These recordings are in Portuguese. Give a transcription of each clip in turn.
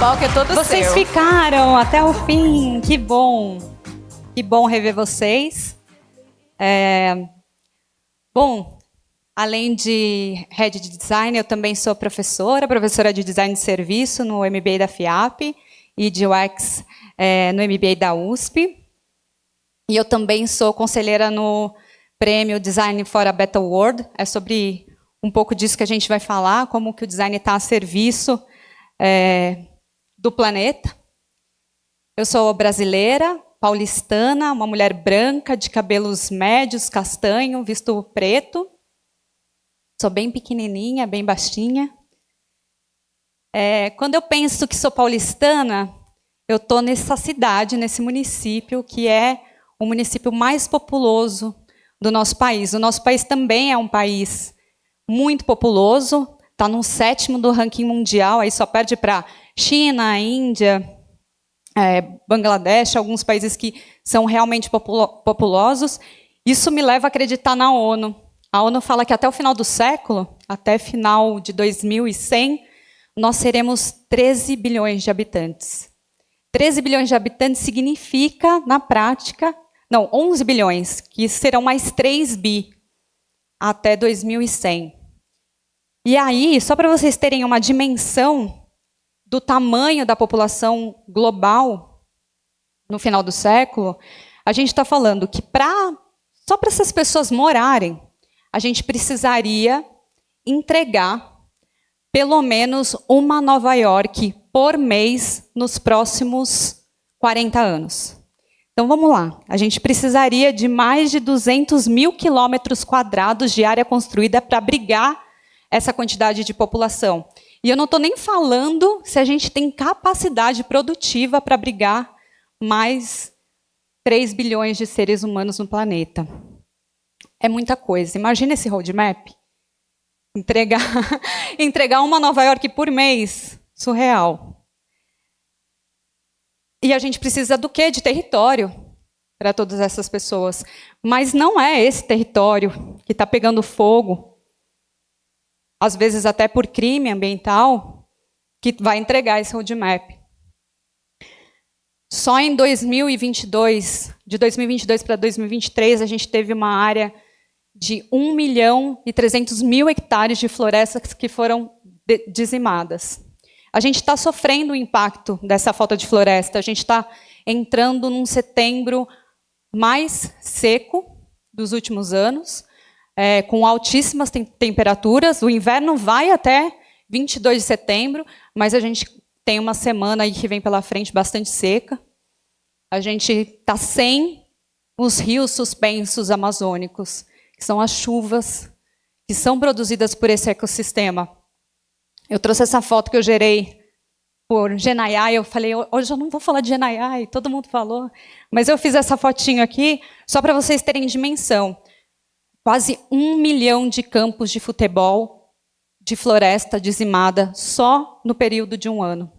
palco é todo Vocês seu. ficaram até o fim, que bom. Que bom rever vocês. Bom, além de Head de Design, eu também sou professora de Design de Serviço no MBA da FIAP e de UX no MBA da USP. E eu também sou conselheira no prêmio Design for a Better World. É sobre um pouco disso que a gente vai falar, como que o design está a serviço do planeta. Eu sou brasileira, paulistana, uma mulher branca, de cabelos médios, castanho, visto preto. Sou bem pequenininha, bem baixinha. Quando eu penso que sou paulistana, eu estou nessa cidade, nesse município, que é o município mais populoso do nosso país. O nosso país também é um país muito populoso, está no 7º do ranking mundial, aí só perde para China, Índia, Bangladesh, alguns países que são realmente populosos. Isso me leva a acreditar na ONU. A ONU fala que até o final do século, até final de 2100, nós seremos 13 bilhões de habitantes. 13 bilhões de habitantes significa, na prática, 11 bilhões, que serão mais 3 bi até 2100. E aí, só para vocês terem uma dimensão do tamanho da população global no final do século, a gente está falando que só para essas pessoas morarem, a gente precisaria entregar pelo menos uma Nova York por mês nos próximos 40 anos. Então vamos lá, a gente precisaria de mais de 200 mil quilômetros quadrados de área construída para abrigar essa quantidade de população. E eu não estou nem falando se a gente tem capacidade produtiva para abrigar mais 3 bilhões de seres humanos no planeta. É muita coisa. Imagina esse roadmap. Entregar uma Nova York por mês. Surreal. E a gente precisa do quê? De território para todas essas pessoas. Mas não é esse território que está pegando fogo, às vezes até por crime ambiental, que vai entregar esse roadmap. Só em 2022, de 2022 para 2023, a gente teve uma área de 1.300.000 hectares de florestas que foram dizimadas. A gente está sofrendo o impacto dessa falta de floresta. A gente está entrando num setembro mais seco dos últimos anos, com altíssimas temperaturas. O inverno vai até 22 de setembro, mas a gente tem uma semana aí que vem pela frente bastante seca. A gente está sem os rios suspensos amazônicos, que são as chuvas que são produzidas por esse ecossistema. Eu trouxe essa foto que eu gerei por Genaiai. Eu falei, hoje eu não vou falar de Genaiai, todo mundo falou. Mas eu fiz essa fotinho aqui só para vocês terem dimensão. Quase 1 milhão de campos de futebol de floresta dizimada só no período de um ano.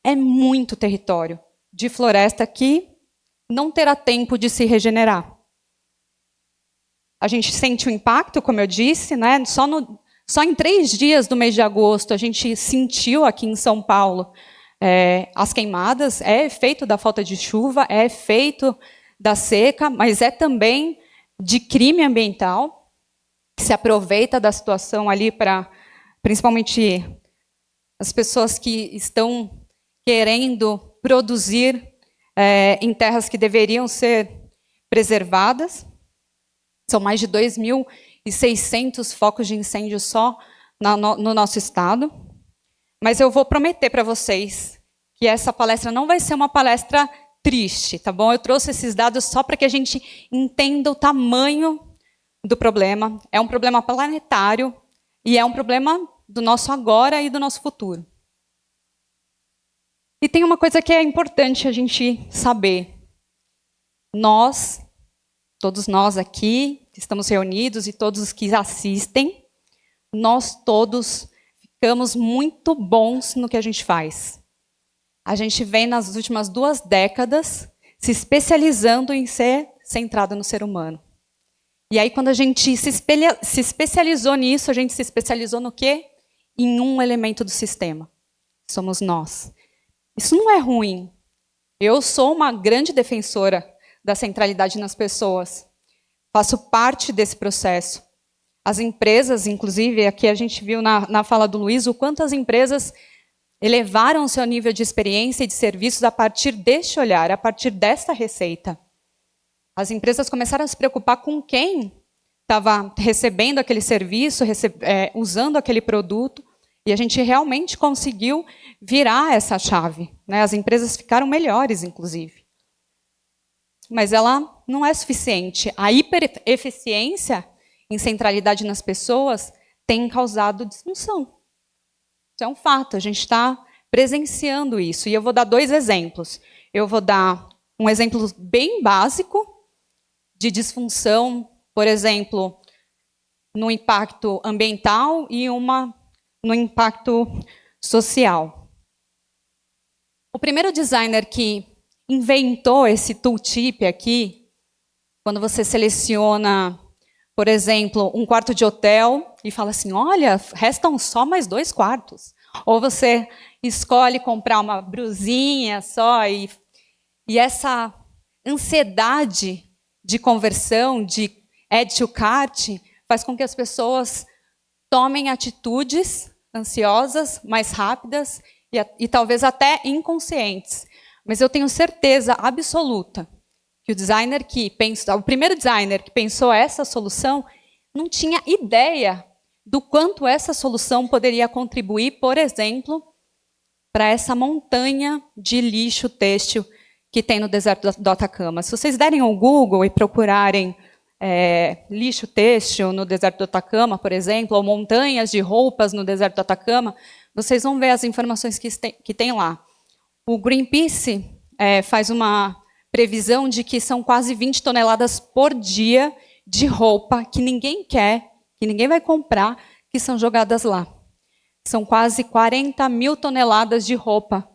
É muito território de floresta que não terá tempo de se regenerar. A gente sente o impacto, como eu disse, né? Só em 3 dias do mês de agosto, a gente sentiu aqui em São Paulo as queimadas. É efeito da falta de chuva, é efeito da seca, mas é também de crime ambiental, que se aproveita da situação ali para, principalmente, as pessoas que estão querendo produzir em terras que deveriam ser preservadas. São mais de 2.600 focos de incêndio só no nosso estado. Mas eu vou prometer para vocês que essa palestra não vai ser uma palestra triste, tá bom? Eu trouxe esses dados só para que a gente entenda o tamanho do problema. É um problema planetário e é um problema do nosso agora e do nosso futuro. E tem uma coisa que é importante a gente saber. Todos nós aqui, que estamos reunidos e todos os que assistem, nós todos ficamos muito bons no que a gente faz. A gente vem nas últimas 2 décadas se especializando em ser centrado no ser humano. E aí, quando a gente se especializou nisso, a gente se especializou no quê? Em um elemento do sistema. Somos nós. Isso não é ruim. Eu sou uma grande defensora da centralidade nas pessoas. Faço parte desse processo. As empresas, inclusive, aqui a gente viu na fala do Luiz, o quanto as empresas elevaram o seu nível de experiência e de serviços a partir deste olhar, a partir dessa receita. As empresas começaram a se preocupar com quem estava recebendo aquele serviço, usando aquele produto, e a gente realmente conseguiu virar essa chave, né? As empresas ficaram melhores, inclusive. Mas ela não é suficiente. A hipereficiência em centralidade nas pessoas tem causado disfunção. Isso é um fato, a gente está presenciando isso. E eu vou dar 2 exemplos. Eu vou dar um exemplo bem básico de disfunção, por exemplo, no impacto ambiental e uma no impacto social. O primeiro designer que inventou esse tooltip aqui, quando você seleciona, por exemplo, um quarto de hotel e fala assim, olha, restam só mais 2 quartos. Ou você escolhe comprar uma brusinha só e essa ansiedade de conversão, de add to cart, faz com que as pessoas tomem atitudes ansiosas, mais rápidas e talvez até inconscientes. Mas eu tenho certeza absoluta que o primeiro designer que pensou essa solução não tinha ideia do quanto essa solução poderia contribuir, por exemplo, para essa montanha de lixo têxtil que tem no deserto do Atacama. Se vocês derem ao Google e procurarem lixo têxtil no deserto do Atacama, por exemplo, ou montanhas de roupas no deserto do Atacama, vocês vão ver as informações que tem lá. O Greenpeace faz uma previsão de que são quase 20 toneladas por dia de roupa que ninguém quer, que ninguém vai comprar, que são jogadas lá. São quase 40 mil toneladas de roupa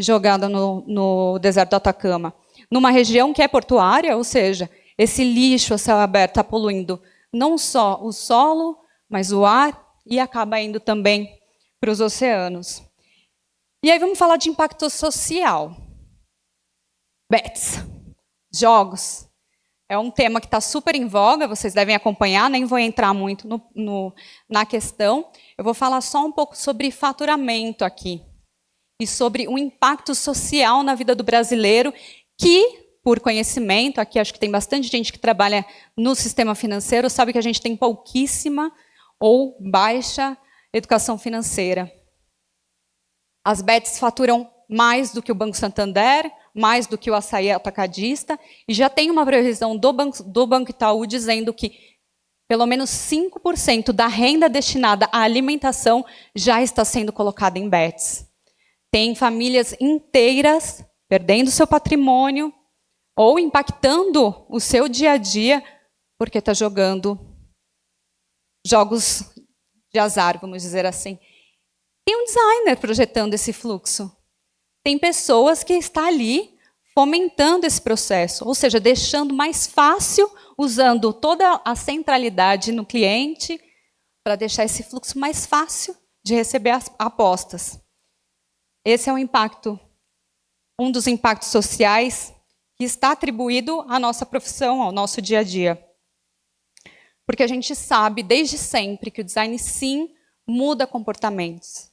jogada no deserto do Atacama. Numa região que é portuária, ou seja, esse lixo a céu aberto está poluindo não só o solo, mas o ar e acaba indo também para os oceanos. E aí vamos falar de impacto social. Bets, jogos. É um tema que está super em voga, vocês devem acompanhar, nem vou entrar muito na questão. Eu vou falar só um pouco sobre faturamento aqui. E sobre o impacto social na vida do brasileiro, que, por conhecimento, aqui acho que tem bastante gente que trabalha no sistema financeiro, sabe que a gente tem pouquíssima ou baixa educação financeira. As bets faturam mais do que o Banco Santander, mais do que o Açaí Atacadista, e já tem uma previsão do Banco Itaú dizendo que pelo menos 5% da renda destinada à alimentação já está sendo colocada em bets. Tem famílias inteiras perdendo seu patrimônio ou impactando o seu dia a dia porque está jogando jogos de azar, vamos dizer assim. Tem um designer projetando esse fluxo. Tem pessoas que estão ali fomentando esse processo, ou seja, deixando mais fácil, usando toda a centralidade no cliente para deixar esse fluxo mais fácil de receber as apostas. Esse é um dos impactos sociais que está atribuído à nossa profissão, ao nosso dia a dia. Porque a gente sabe desde sempre que o design, sim, muda comportamentos.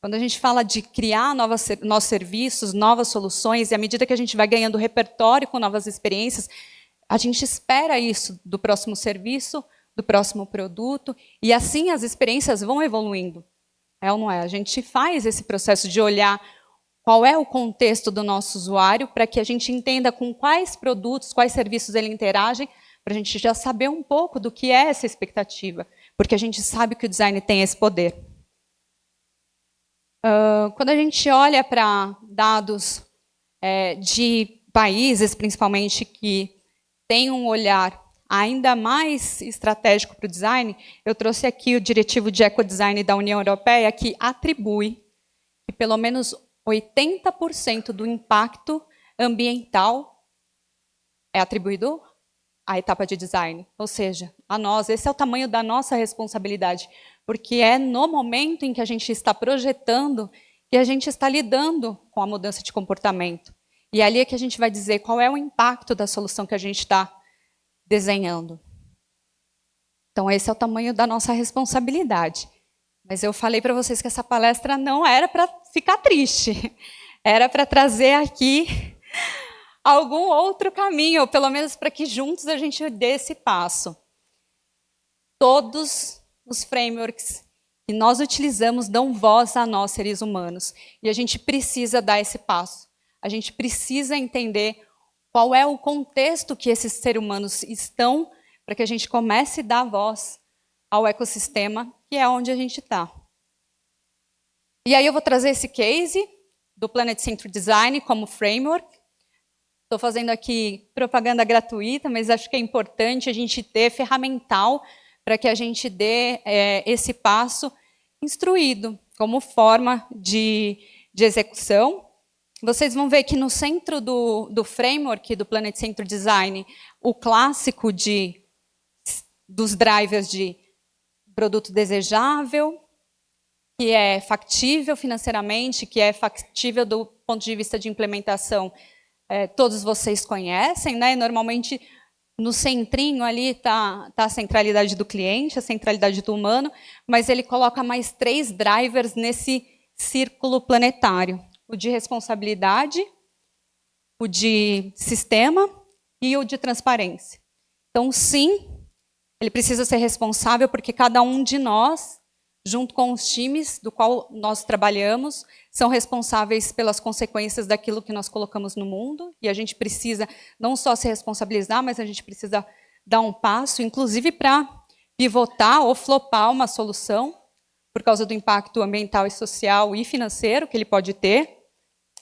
Quando a gente fala de criar novos serviços, novas soluções, e à medida que a gente vai ganhando repertório com novas experiências, a gente espera isso do próximo serviço, do próximo produto, e assim as experiências vão evoluindo. É ou não é? A gente faz esse processo de olhar qual é o contexto do nosso usuário para que a gente entenda com quais produtos, quais serviços ele interage, para a gente já saber um pouco do que é essa expectativa, porque a gente sabe que o design tem esse poder. Quando a gente olha para dados de países, principalmente, que têm um olhar ainda mais estratégico para o design, eu trouxe aqui o diretivo de ecodesign da União Europeia, que atribui que pelo menos 80% do impacto ambiental é atribuído à etapa de design. Ou seja, a nós, esse é o tamanho da nossa responsabilidade, porque é no momento em que a gente está projetando que a gente está lidando com a mudança de comportamento. E ali é que a gente vai dizer qual é o impacto da solução que a gente está desenhando. Então, esse é o tamanho da nossa responsabilidade. Mas eu falei para vocês que essa palestra não era para ficar triste. Era para trazer aqui algum outro caminho, ou pelo menos para que juntos a gente dê esse passo. Todos os frameworks que nós utilizamos dão voz a nós, seres humanos. E a gente precisa dar esse passo. A gente precisa entender qual é o contexto que esses seres humanos estão para que a gente comece a dar voz ao ecossistema, que é onde a gente está. E aí eu vou trazer esse case do Planet Centric Design como framework. Estou fazendo aqui propaganda gratuita, mas acho que é importante a gente ter ferramental para que a gente dê esse passo instruído como forma de execução. Vocês vão ver que no centro do framework do Planet Centric Design, o clássico dos drivers de produto desejável, que é factível financeiramente, que é factível do ponto de vista de implementação, todos vocês conhecem, né? Normalmente, no centrinho ali está a centralidade do cliente, a centralidade do humano, mas ele coloca mais 3 drivers nesse círculo planetário. O de responsabilidade, o de sistema e o de transparência. Então, sim, ele precisa ser responsável porque cada um de nós, junto com os times do qual nós trabalhamos, são responsáveis pelas consequências daquilo que nós colocamos no mundo, e a gente precisa não só se responsabilizar, mas a gente precisa dar um passo, inclusive para pivotar ou flopar uma solução, por causa do impacto ambiental e social e financeiro que ele pode ter.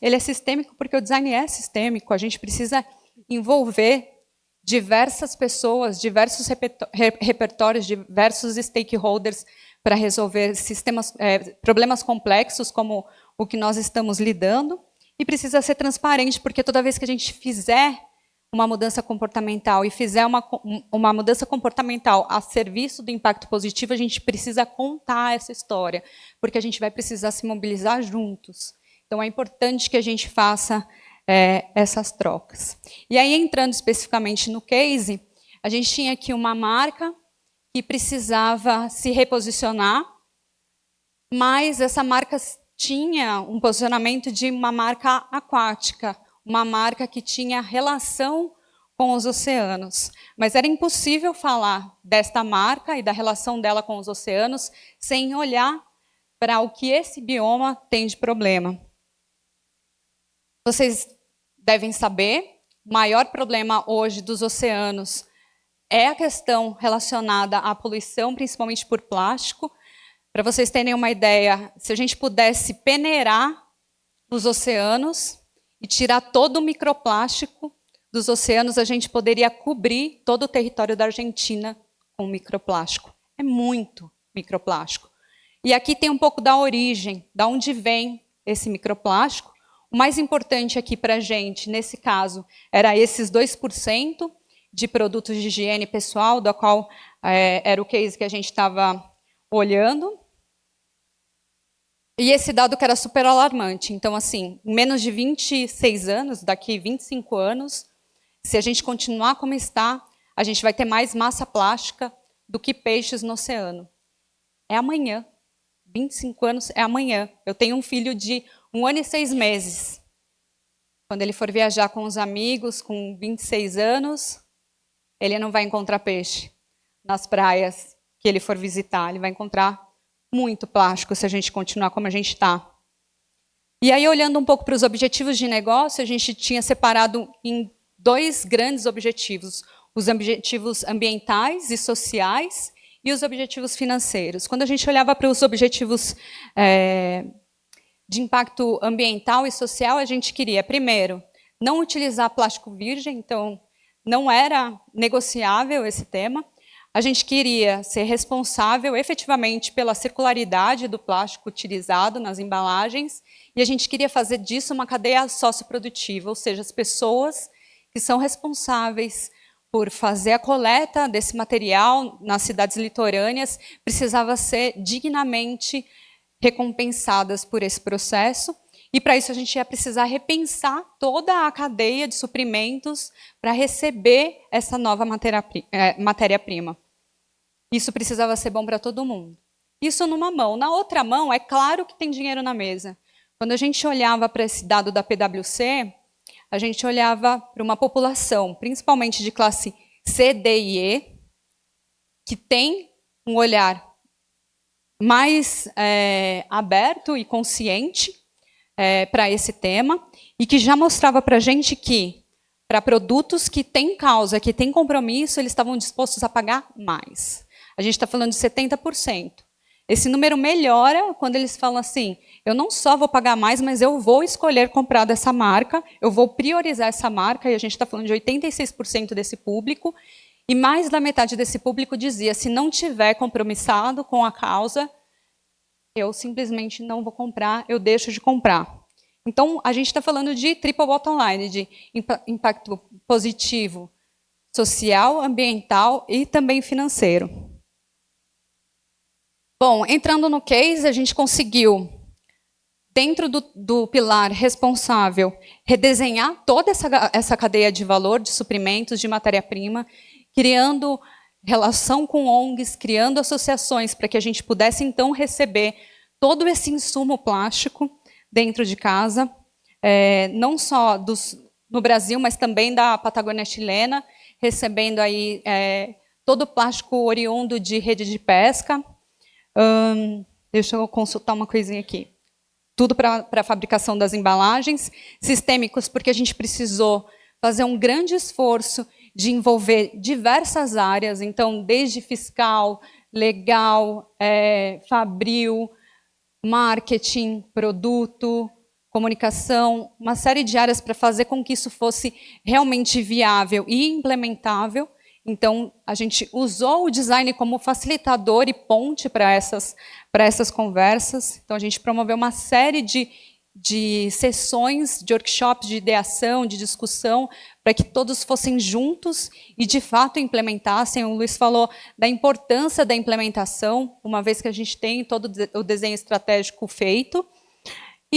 Ele é sistêmico porque o design é sistêmico, a gente precisa envolver diversas pessoas, diversos repertórios, diversos stakeholders para resolver problemas complexos como o que nós estamos lidando, e precisa ser transparente, porque toda vez que a gente fizer uma mudança comportamental e fizer uma mudança comportamental a serviço do impacto positivo, a gente precisa contar essa história, porque a gente vai precisar se mobilizar juntos. Então, é importante que a gente faça essas trocas. E aí, entrando especificamente no case, a gente tinha aqui uma marca que precisava se reposicionar, mas essa marca tinha um posicionamento de uma marca aquática, uma marca que tinha relação com os oceanos. Mas era impossível falar desta marca e da relação dela com os oceanos sem olhar para o que esse bioma tem de problema. Vocês devem saber, o maior problema hoje dos oceanos é a questão relacionada à poluição, principalmente por plástico. Para vocês terem uma ideia, se a gente pudesse peneirar os oceanos e tirar todo o microplástico dos oceanos, a gente poderia cobrir todo o território da Argentina com microplástico. É muito microplástico. E aqui tem um pouco da origem, de onde vem esse microplástico. O mais importante aqui para a gente, nesse caso, era esses 2% de produtos de higiene pessoal, do qual era o case que a gente estava olhando. E esse dado que era super alarmante. Então, assim, em menos de 26 anos, daqui 25 anos, se a gente continuar como está, a gente vai ter mais massa plástica do que peixes no oceano. É amanhã. 25 anos é amanhã. Eu tenho um filho de 1 ano e 6 meses. Quando ele for viajar com os amigos, com 26 anos, ele não vai encontrar peixe nas praias que ele for visitar. Ele vai encontrar muito plástico se a gente continuar como a gente está. E aí, olhando um pouco para os objetivos de negócio, a gente tinha separado em 2 grandes objetivos. Os objetivos ambientais e sociais e os objetivos financeiros. Quando a gente olhava para os objetivos de impacto ambiental e social, a gente queria, primeiro, não utilizar plástico virgem, então não era negociável esse tema. A gente queria ser responsável efetivamente pela circularidade do plástico utilizado nas embalagens e a gente queria fazer disso uma cadeia socioprodutiva, ou seja, as pessoas que são responsáveis por fazer a coleta desse material nas cidades litorâneas precisava ser dignamente recompensadas por esse processo. E, para isso, a gente ia precisar repensar toda a cadeia de suprimentos para receber essa nova matéria-prima. Isso precisava ser bom para todo mundo. Isso numa mão. Na outra mão, é claro que tem dinheiro na mesa. Quando a gente olhava para esse dado da PwC, a gente olhava para uma população, principalmente de classe C, D e E, que tem um olhar mais aberto e consciente para esse tema, e que já mostrava para a gente que, para produtos que têm causa, que têm compromisso, eles estavam dispostos a pagar mais. A gente está falando de 70%. Esse número melhora quando eles falam assim, eu não só vou pagar mais, mas eu vou escolher comprar dessa marca, eu vou priorizar essa marca, e a gente está falando de 86% desse público, e mais da metade desse público dizia, se não tiver compromissado com a causa, eu simplesmente não vou comprar, eu deixo de comprar. Então, a gente está falando de triple bottom line, de impacto positivo, social, ambiental e também financeiro. Bom, entrando no case, a gente conseguiu, dentro do pilar responsável, redesenhar toda essa cadeia de valor, de suprimentos, de matéria-prima, criando relação com ONGs, criando associações para que a gente pudesse, então, receber todo esse insumo plástico dentro de casa, não só no Brasil, mas também da Patagônia chilena, recebendo aí todo o plástico oriundo de rede de pesca. Deixa eu consultar uma coisinha aqui. Tudo para a fabricação das embalagens, sistêmicos, porque a gente precisou fazer um grande esforço de envolver diversas áreas, então, desde fiscal, legal, fabril, marketing, produto, comunicação, uma série de áreas para fazer com que isso fosse realmente viável e implementável. Então, a gente usou o design como facilitador e ponte para essas conversas. Então, a gente promoveu uma série de sessões, de workshops, de ideação, de discussão, para que todos fossem juntos e, de fato, implementassem. O Luiz falou da importância da implementação, uma vez que a gente tem todo o desenho estratégico feito.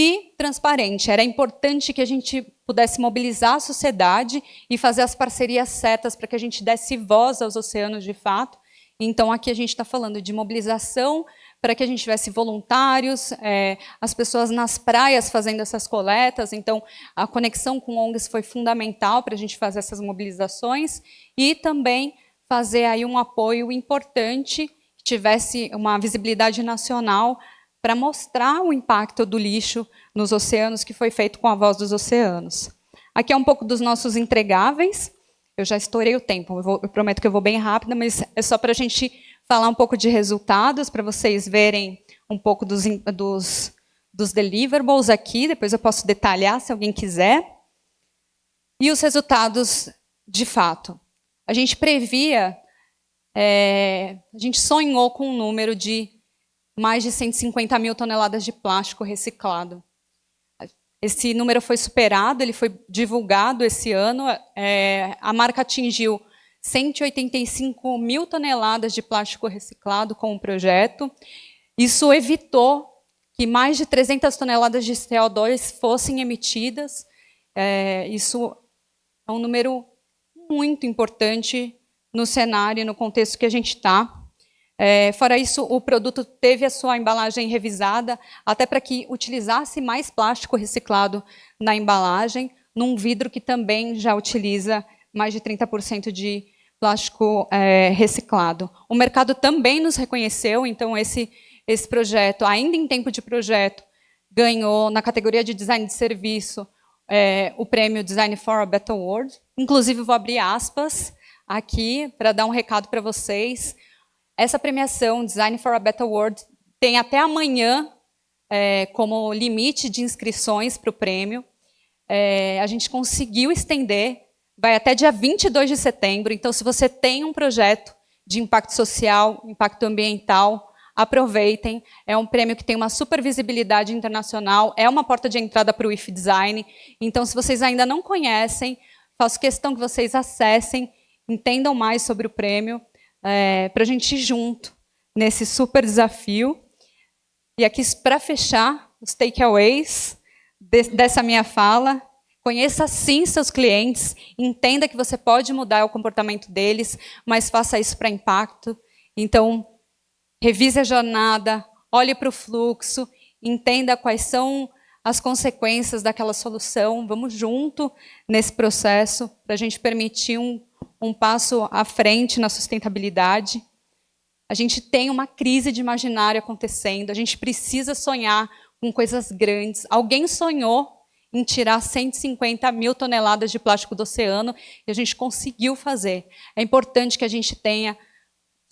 E transparente. Era importante que a gente pudesse mobilizar a sociedade e fazer as parcerias certas para que a gente desse voz aos oceanos de fato. Então, aqui a gente está falando de mobilização para que a gente tivesse voluntários, as pessoas nas praias fazendo essas coletas. Então, a conexão com ONGs foi fundamental para a gente fazer essas mobilizações e também fazer aí um apoio importante, que tivesse uma visibilidade nacional para mostrar o impacto do lixo nos oceanos, que foi feito com a Voz dos Oceanos. Aqui é um pouco dos nossos entregáveis. Eu já estourei o tempo, eu prometo que eu vou bem rápida, mas é só para a gente falar um pouco de resultados, para vocês verem um pouco dos deliverables aqui, depois eu posso detalhar se alguém quiser. E os resultados, de fato. A gente previa, a gente sonhou com um número de mais de 150 mil toneladas de plástico reciclado. Esse número foi superado, ele foi divulgado esse ano. A marca atingiu 185 mil toneladas de plástico reciclado com o projeto. Isso evitou que mais de 300 toneladas de CO2 fossem emitidas. Isso é um número muito importante no cenário e no contexto que a gente está. Fora isso, o produto teve a sua embalagem revisada, até para que utilizasse mais plástico reciclado na embalagem, num vidro que também já utiliza mais de 30% de plástico reciclado. O mercado também nos reconheceu, então esse projeto, ainda em tempo de projeto, ganhou na categoria de design de serviço o prêmio Design for a Better World. Inclusive, vou abrir aspas aqui para dar um recado para vocês. Essa premiação, Design for a Better World, tem até amanhã como limite de inscrições para o prêmio. A gente conseguiu estender, vai até dia 22 de setembro. Então, se você tem um projeto de impacto social, impacto ambiental, aproveitem. É um prêmio que tem uma super visibilidade internacional, é uma porta de entrada para o IF Design. Então, se vocês ainda não conhecem, faço questão que vocês acessem, entendam mais sobre o prêmio, para a gente ir junto nesse super desafio. E aqui, para fechar, os takeaways dessa minha fala: conheça sim seus clientes, entenda que você pode mudar o comportamento deles, mas faça isso para impacto. Então, revise a jornada, olhe para o fluxo, entenda quais são as consequências daquela solução. Vamos junto nesse processo para a gente permitir um passo à frente na sustentabilidade. A gente tem uma crise de imaginário acontecendo, a gente precisa sonhar com coisas grandes. Alguém sonhou em tirar 150 mil toneladas de plástico do oceano e a gente conseguiu fazer. É importante que a gente tenha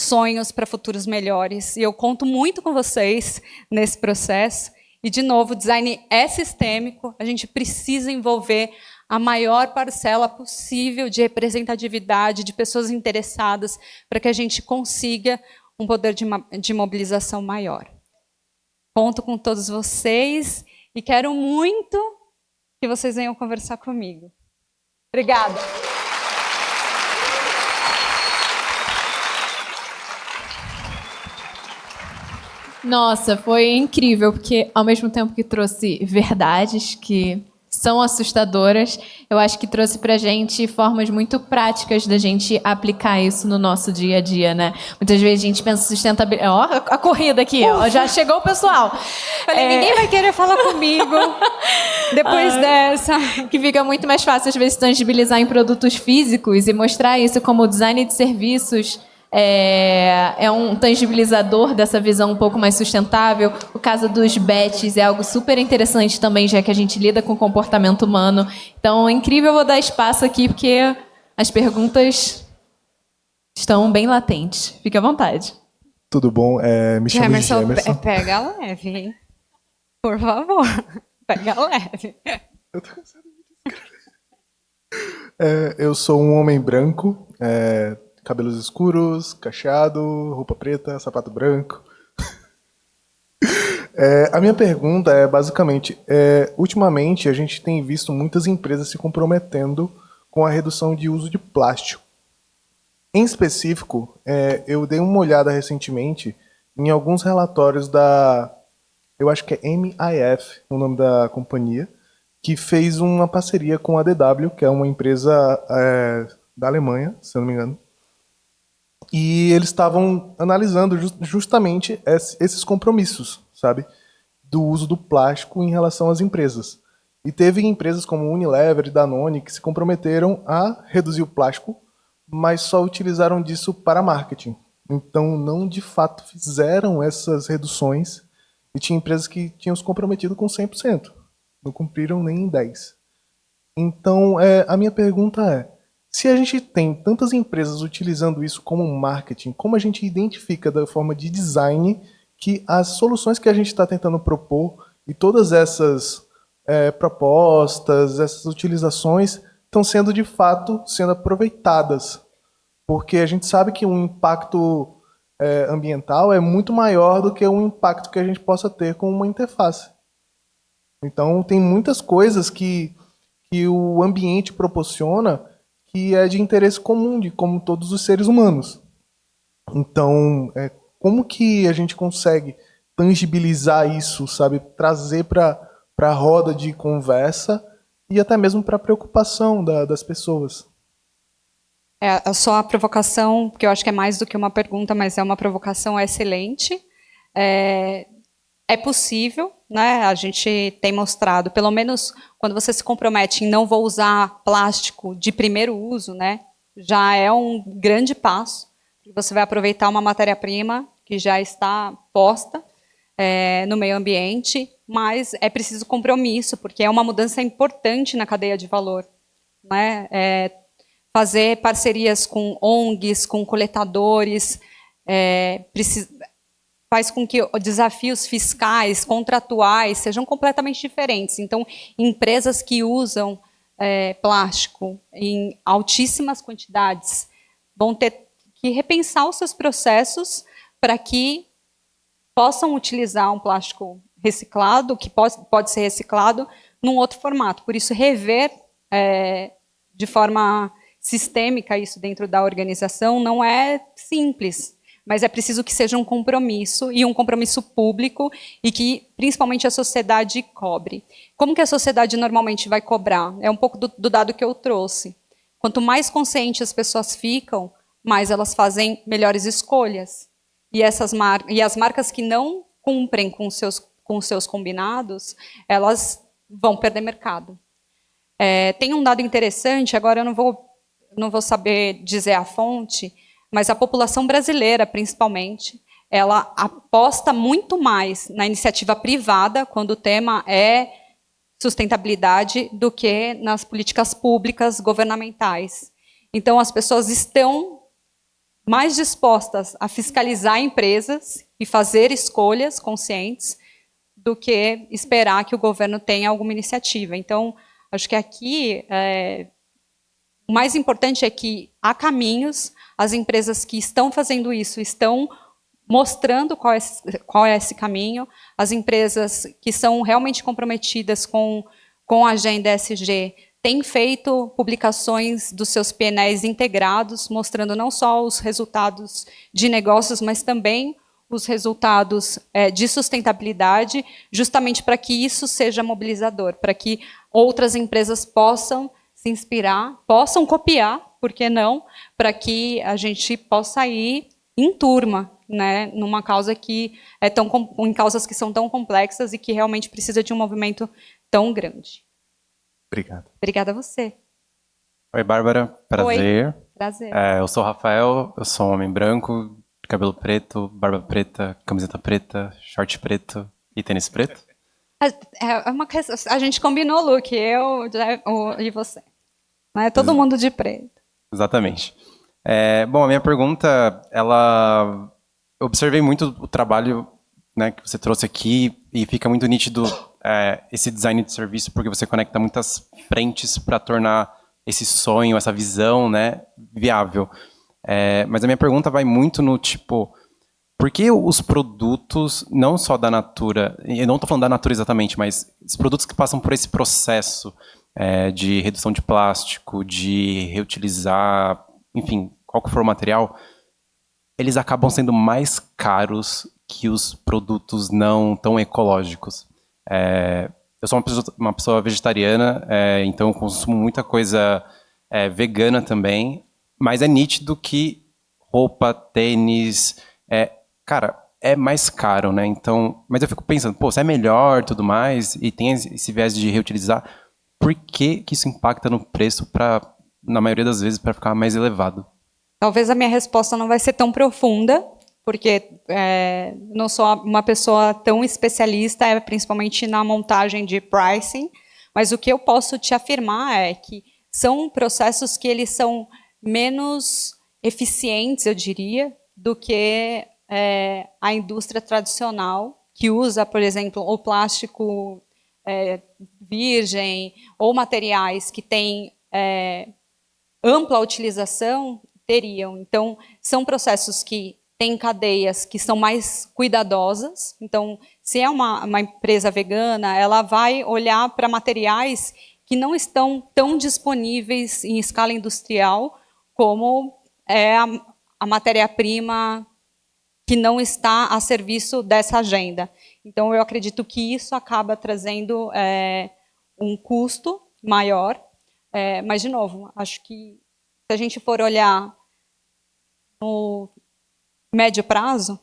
sonhos para futuros melhores. E eu conto muito com vocês nesse processo. E, de novo, o design é sistêmico, a gente precisa envolver a maior parcela possível de representatividade, de pessoas interessadas, para que a gente consiga um poder de mobilização maior. Conto com todos vocês e quero muito que vocês venham conversar comigo. Obrigada. Nossa, foi incrível, porque ao mesmo tempo que trouxe verdades que são assustadoras, eu acho que trouxe pra gente formas muito práticas da gente aplicar isso no nosso dia a dia, né? Muitas vezes a gente pensa sustentabilidade. Ó, a corrida aqui, ó, já chegou o pessoal. Falei, ninguém vai querer falar comigo depois dessa. Que fica muito mais fácil, às vezes, tangibilizar em produtos físicos e mostrar isso como design de serviços. É um tangibilizador dessa visão um pouco mais sustentável. O caso dos bets é algo super interessante também, já que a gente lida com o comportamento humano. Então, é incrível, eu vou dar espaço aqui, porque as perguntas estão bem latentes. Fique à vontade. Tudo bom? Me chamo Gemerson. Pega leve, hein? Por favor, pega leve. Eu tô cansado de escrever. Eu sou um homem branco, cabelos escuros, cacheado, roupa preta, sapato branco. A minha pergunta é basicamente, ultimamente a gente tem visto muitas empresas se comprometendo com a redução de uso de plástico. Em específico, eu dei uma olhada recentemente em alguns relatórios eu acho que é MIF, o nome da companhia, que fez uma parceria com a DW, que é uma empresa da Alemanha, se eu não me engano. E eles estavam analisando justamente esses compromissos, sabe? Do uso do plástico em relação às empresas. E teve empresas como Unilever e Danone que se comprometeram a reduzir o plástico, mas só utilizaram disso para marketing. Então, não de fato fizeram essas reduções. E tinha empresas que tinham se comprometido com 100%. Não cumpriram nem em 10%. Então, a minha pergunta é, se a gente tem tantas empresas utilizando isso como marketing, como a gente identifica da forma de design que as soluções que a gente está tentando propor e todas essas propostas, essas utilizações estão sendo de fato sendo aproveitadas? Porque a gente sabe que um impacto ambiental é muito maior do que um impacto que a gente possa ter com uma interface. Então tem muitas coisas que o ambiente proporciona que é de interesse comum, de como todos os seres humanos. Então, como que a gente consegue tangibilizar isso, sabe? Trazer para a roda de conversa e até mesmo para a preocupação das pessoas. Só a provocação, que eu acho que é mais do que uma pergunta, mas é uma provocação excelente. É possível, né? A gente tem mostrado, pelo menos quando você se compromete em não vou usar plástico de primeiro uso, né? Já é um grande passo. Você vai aproveitar uma matéria-prima que já está posta no meio ambiente, mas é preciso compromisso, porque é uma mudança importante na cadeia de valor, né? Fazer parcerias com ONGs, com coletadores, faz com que desafios fiscais, contratuais, sejam completamente diferentes. Então, empresas que usam plástico em altíssimas quantidades vão ter que repensar os seus processos para que possam utilizar um plástico reciclado, que pode ser reciclado, num outro formato. Por isso, rever de forma sistêmica isso dentro da organização não é simples, mas é preciso que seja um compromisso, e um compromisso público, e que principalmente a sociedade cobre. Como que a sociedade normalmente vai cobrar? É um pouco do dado que eu trouxe. Quanto mais conscientes as pessoas ficam, mais elas fazem melhores escolhas. E as marcas que não cumprem com os seus combinados, elas vão perder mercado. Tem um dado interessante, agora eu não vou saber dizer a fonte, mas a população brasileira, principalmente, ela aposta muito mais na iniciativa privada, quando o tema é sustentabilidade, do que nas políticas públicas governamentais. Então, as pessoas estão mais dispostas a fiscalizar empresas e fazer escolhas conscientes do que esperar que o governo tenha alguma iniciativa. Então, acho que aqui o mais importante é que há caminhos, as empresas que estão fazendo isso estão mostrando qual é esse caminho, as empresas que são realmente comprometidas com a agenda ESG têm feito publicações dos seus PNLs integrados, mostrando não só os resultados de negócios, mas também os resultados de sustentabilidade, justamente para que isso seja mobilizador, para que outras empresas possam se inspirar, possam copiar, por que não, para que a gente possa ir em turma, né, numa causa em causas que são tão complexas e que realmente precisa de um movimento tão grande. Obrigado. Obrigada a você. Oi, Bárbara. Prazer. Oi. Prazer. Eu sou o Rafael, eu sou um homem branco, cabelo preto, barba preta, camiseta preta, short preto e tênis preto. A gente combinou o look, eu e você. Né? Todo mundo de preto. Exatamente. Bom, a minha pergunta, eu observei muito o trabalho, né, que você trouxe aqui e fica muito nítido esse design de serviço, porque você conecta muitas frentes para tornar esse sonho, essa visão, né, viável. Mas a minha pergunta vai muito no tipo, por que os produtos, não só da Natura, eu não estou falando da Natura exatamente, mas os produtos que passam por esse processo de redução de plástico, de reutilizar, enfim, qual que for o material, eles acabam sendo mais caros que os produtos não tão ecológicos. Eu sou uma pessoa vegetariana, então eu consumo muita coisa vegana também, mas é nítido que roupa, tênis, cara, é mais caro, né? Então, mas eu fico pensando, pô, se é melhor tudo mais, e tem esse viés de reutilizar, por que isso impacta no preço na maioria das vezes, para ficar mais elevado? Talvez a minha resposta não vai ser tão profunda, porque não sou uma pessoa tão especialista, principalmente na montagem de pricing, mas o que eu posso te afirmar é que são processos que eles são menos eficientes, eu diria, do que a indústria tradicional, que usa, por exemplo, o plástico virgem ou materiais que têm ampla utilização, teriam. Então, são processos que têm cadeias que são mais cuidadosas. Então, se é uma empresa vegana, ela vai olhar para materiais que não estão tão disponíveis em escala industrial como a matéria-prima que não está a serviço dessa agenda. Então, eu acredito que isso acaba trazendo um custo maior. Mas, de novo, acho que se a gente for olhar no médio prazo,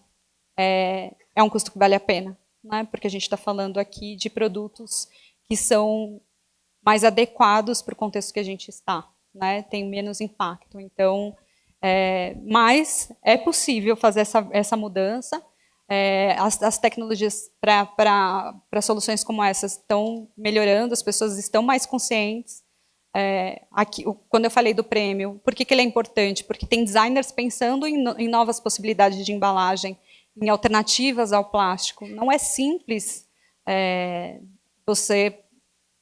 é um custo que vale a pena, né? Porque a gente está falando aqui de produtos que são mais adequados para o contexto que a gente está, né? Tem menos impacto. Então, mas é possível fazer essa mudança. As tecnologias para soluções como essas estão melhorando, as pessoas estão mais conscientes. Aqui, quando eu falei do prêmio, por que ele é importante? Porque tem designers pensando em novas possibilidades de embalagem, em alternativas ao plástico. Não é simples você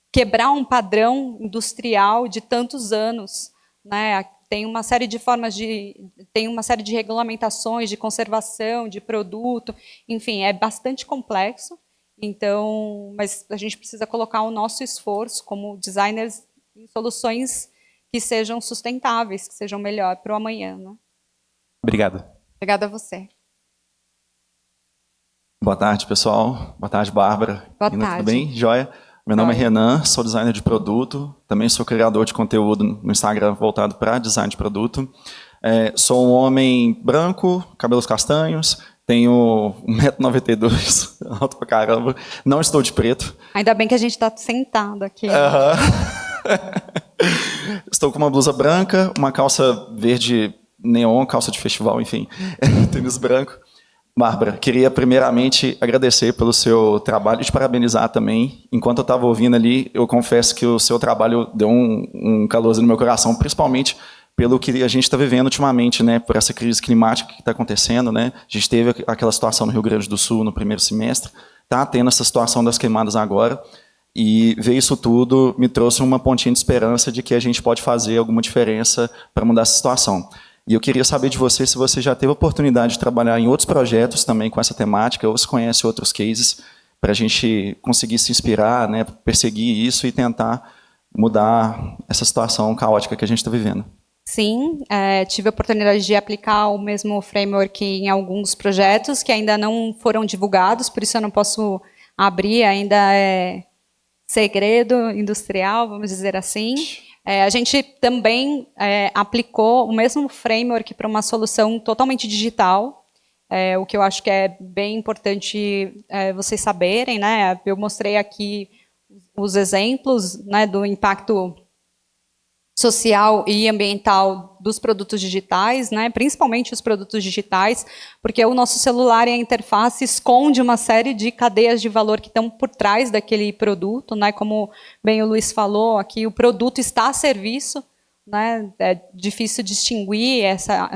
quebrar um padrão industrial de tantos anos, né? Tem uma série de formas tem uma série de regulamentações de conservação, de produto, enfim, é bastante complexo. Então, mas a gente precisa colocar o nosso esforço como designers em soluções que sejam sustentáveis, que sejam melhor para o amanhã, né? Obrigado. Obrigada a você. Boa tarde, pessoal. Boa tarde, Bárbara. Boa Nina, tarde. tudo bem? Joia? Meu nome é Joia. Renan, sou designer de produto, também sou criador de conteúdo no Instagram voltado para design de produto. Sou um homem branco, cabelos castanhos, tenho 1,92 m, alto pra caramba, não estou de preto. Ainda bem que a gente está sentado aqui. Estou com uma blusa branca, uma calça verde neon, calça de festival, enfim, tênis branco. Bárbara, queria primeiramente agradecer pelo seu trabalho e te parabenizar também. Enquanto eu estava ouvindo ali, eu confesso que o seu trabalho deu um calorzinho no meu coração, principalmente pelo que a gente está vivendo ultimamente, né, por essa crise climática que está acontecendo, né. A gente teve aquela situação no Rio Grande do Sul no primeiro semestre, está tendo essa situação das queimadas agora, e ver isso tudo me trouxe uma pontinha de esperança de que a gente pode fazer alguma diferença para mudar essa situação. E eu queria saber de você se você já teve a oportunidade de trabalhar em outros projetos também com essa temática, ou se conhece outros cases, para a gente conseguir se inspirar, né, perseguir isso e tentar mudar essa situação caótica que a gente está vivendo. Sim, tive a oportunidade de aplicar o mesmo framework em alguns projetos que ainda não foram divulgados, por isso eu não posso abrir, ainda é segredo industrial, vamos dizer assim. A gente também aplicou o mesmo framework para uma solução totalmente digital, o que eu acho que é bem importante vocês saberem, né? Eu mostrei aqui os exemplos, né, do impacto social e ambiental dos produtos digitais, né, principalmente os produtos digitais, porque o nosso celular e a interface esconde uma série de cadeias de valor que estão por trás daquele produto, né, como bem o Luiz falou, aqui o produto está a serviço, né, é difícil distinguir,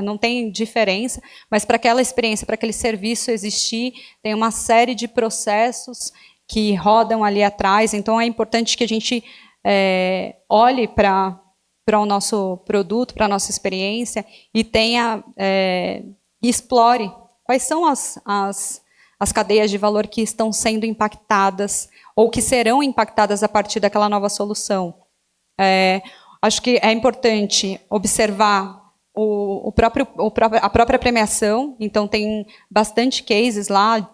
não tem diferença, mas para aquela experiência, para aquele serviço existir, tem uma série de processos que rodam ali atrás, então é importante que a gente olhe para o nosso produto, para a nossa experiência, e explore quais são as cadeias de valor que estão sendo impactadas, ou que serão impactadas a partir daquela nova solução. Acho que é importante observar a própria premiação, então tem bastante cases lá,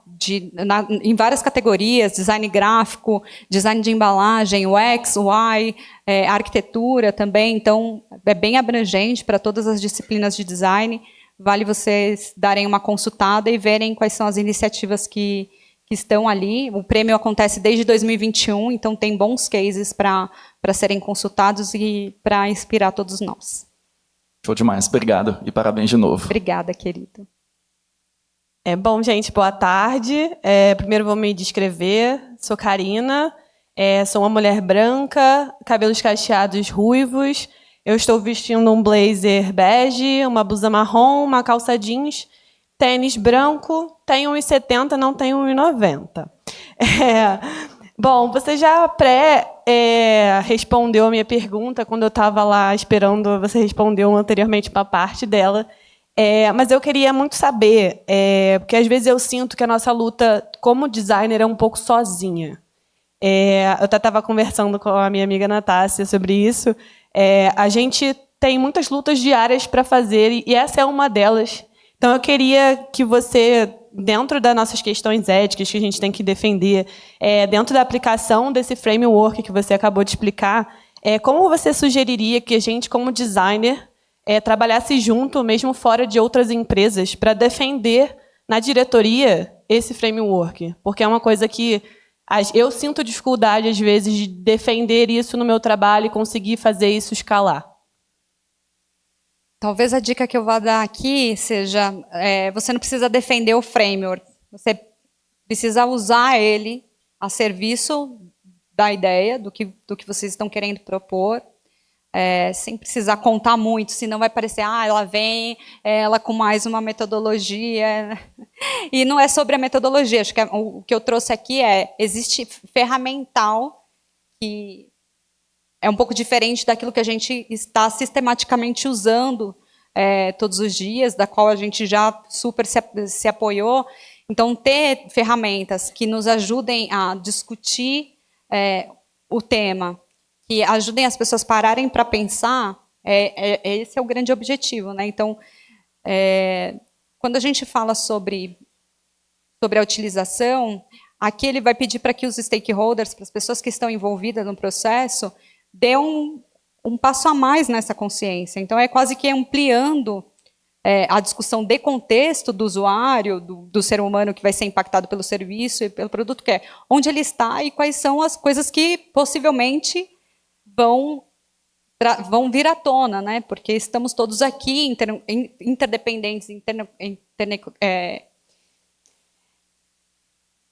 em várias categorias, design gráfico, design de embalagem, UX, UI, arquitetura também, então é bem abrangente para todas as disciplinas de design, vale vocês darem uma consultada e verem quais são as iniciativas que estão ali. O prêmio acontece desde 2021, então tem bons cases para serem consultados e para inspirar todos nós. Show demais, obrigado e parabéns de novo. Obrigada, querido. Bom, gente, boa tarde. Primeiro vou me descrever. Sou Karina, sou uma mulher branca, cabelos cacheados ruivos. Eu estou vestindo um blazer bege, uma blusa marrom, uma calça jeans, tênis branco, tenho 1,70, não tenho 1,90. Bom, você já respondeu a minha pergunta quando eu estava lá esperando, você respondeu anteriormente uma parte dela. Mas eu queria muito saber, porque às vezes eu sinto que a nossa luta como designer é um pouco sozinha. Eu até estava conversando com a minha amiga Natácia sobre isso. A gente tem muitas lutas diárias para fazer, e essa é uma delas. Então, eu queria que você, dentro das nossas questões éticas que a gente tem que defender, dentro da aplicação desse framework que você acabou de explicar, como você sugeriria que a gente, como designer, trabalhasse junto, mesmo fora de outras empresas, para defender na diretoria esse framework? Porque é uma coisa que eu sinto dificuldade, às vezes, de defender isso no meu trabalho e conseguir fazer isso escalar. Talvez a dica que eu vou dar aqui seja, você não precisa defender o framework, você precisa usar ele a serviço da ideia, do que vocês estão querendo propor, sem precisar contar muito, senão vai parecer, ela vem, ela com mais uma metodologia. E não é sobre a metodologia, acho que o que eu trouxe aqui existe ferramental que é um pouco diferente daquilo que a gente está sistematicamente usando todos os dias, da qual a gente já super se apoiou. Então, ter ferramentas que nos ajudem a discutir o tema, que ajudem as pessoas a pararem para pensar, esse é o grande objetivo, né? Então, quando a gente fala sobre a utilização, aqui ele vai pedir para que os stakeholders, para as pessoas que estão envolvidas no processo, dê um passo a mais nessa consciência. Então, é quase que ampliando a discussão de contexto do usuário, do ser humano que vai ser impactado pelo serviço e pelo produto que é, onde ele está e quais são as coisas que possivelmente vão vir à tona, né? Porque estamos todos aqui interdependentes,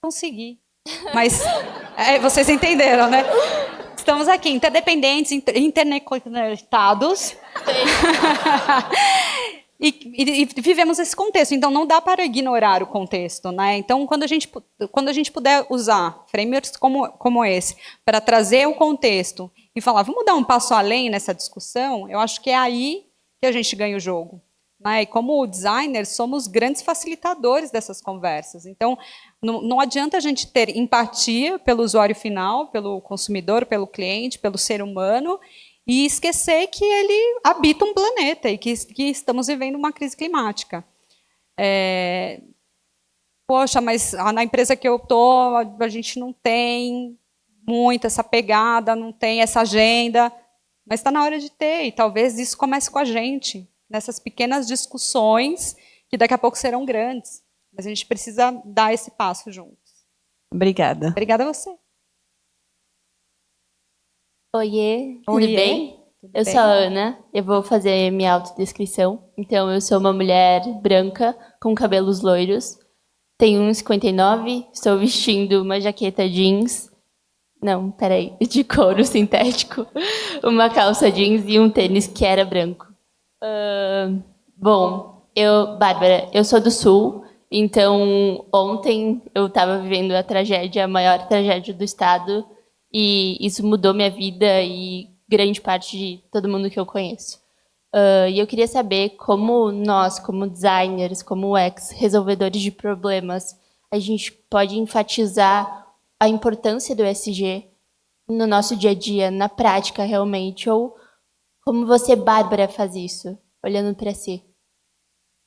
consegui. Mas vocês entenderam, né? Estamos aqui interdependentes, interconectados. E vivemos esse contexto, então não dá para ignorar o contexto, né? Então, quando a gente puder usar frameworks como esse para trazer o contexto e falar, vamos dar um passo além nessa discussão, eu acho que é aí que a gente ganha o jogo, né? E como designers, somos grandes facilitadores dessas conversas. Então, não adianta a gente ter empatia pelo usuário final, pelo consumidor, pelo cliente, pelo ser humano, e esquecer que ele habita um planeta e que estamos vivendo uma crise climática. Poxa, mas na empresa que eu estou, a gente não tem muito essa pegada, não tem essa agenda, mas está na hora de ter, e talvez isso comece com a gente, nessas pequenas discussões que daqui a pouco serão grandes. Mas a gente precisa dar esse passo juntos. Obrigada. Obrigada a você. Oiê, tudo Oiê, bem? tudo Eu bem? sou a Ana, eu vou fazer minha autodescrição. Então, eu sou uma mulher branca, com cabelos loiros, tenho 1,59, estou vestindo uma jaqueta jeans, não, peraí, de couro sintético, uma calça jeans e um tênis que era branco. Bom, Bárbara, eu sou do Sul, então ontem eu estava vivendo a maior tragédia do estado, e isso mudou minha vida e grande parte de todo mundo que eu conheço. E eu queria saber como nós, como designers, como UX, resolvedores de problemas, a gente pode enfatizar a importância do ESG no nosso dia a dia, na prática realmente, ou como você, Bárbara, faz isso, olhando para si.